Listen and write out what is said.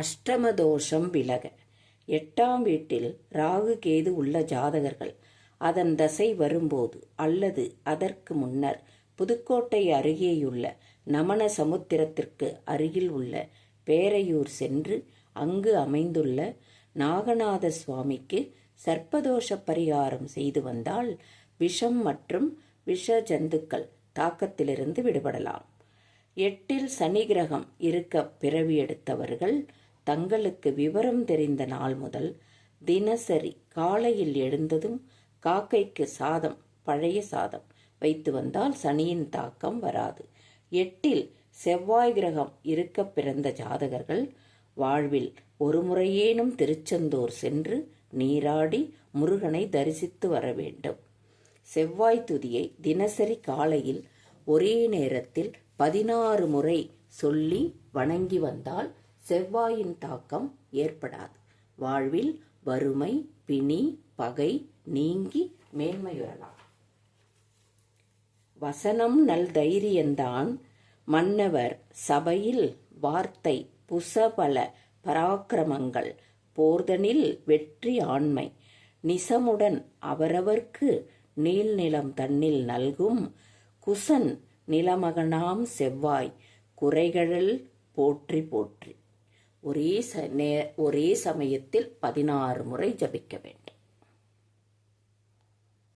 அஷ்டமதோஷம் விலக. 8ஆம் வீட்டில் ராகு கேது உள்ள ஜாதகர்கள் அதன் தசை வரும்போது அல்லது அதற்கு முன்னர் புதுக்கோட்டை அருகேயுள்ள நமன சமுத்திரத்திற்கு அருகில் உள்ள பேரையூர் சென்று அங்கு அமைந்துள்ள நாகநாத சுவாமிக்கு சர்ப்பதோஷ பரிகாரம் செய்து வந்தால் விஷம் மற்றும் விஷ ஜந்துக்கள் தாக்கத்திலிருந்து விடுபடலாம். 8இல் சனி கிரகம் இருக்க பிறவி எடுத்தவர்கள் தங்களுக்கு விவரம் தெரிந்த நாள் முதல் தினசரி காலையில் எழுந்ததும் காக்கைக்கு சாதம், பழைய சாதம் வைத்து வந்தால் சனியின் தாக்கம் வராது. 8இல் செவ்வாய் கிரகம் இருக்க பிறந்த ஜாதகர்கள் வாழ்வில் ஒரு முறையேனும் திருச்செந்தூர் சென்று நீராடி முருகனை தரிசித்து வர வேண்டும். செவ்வாய் துதியை தினசரி காலையில் ஒரே நேரத்தில் 16 முறை சொல்லி வணங்கி வந்தால் செவ்வாயின் தாக்கம் ஏற்படாது. வாழ்வில் வறுமை, பிணி, பகை நீங்கி மேன்மையுறலாம். வசனம் நல் தைரியந்தான் மன்னவர் சபையில் வார்த்தை புசபல பராக்கிரமங்கள் போர்தனில் வெற்றி ஆண்மை நிசமுடன் அவரவர்க்கு நீள்நிலம் தன்னில் நல்கும் குசன் நிலமகனாம் செவ்வாய் குறைகழல் போற்றி போற்றி. ஒரே சமயத்தில் 16 முறை ஜபிக்க வேண்டும்.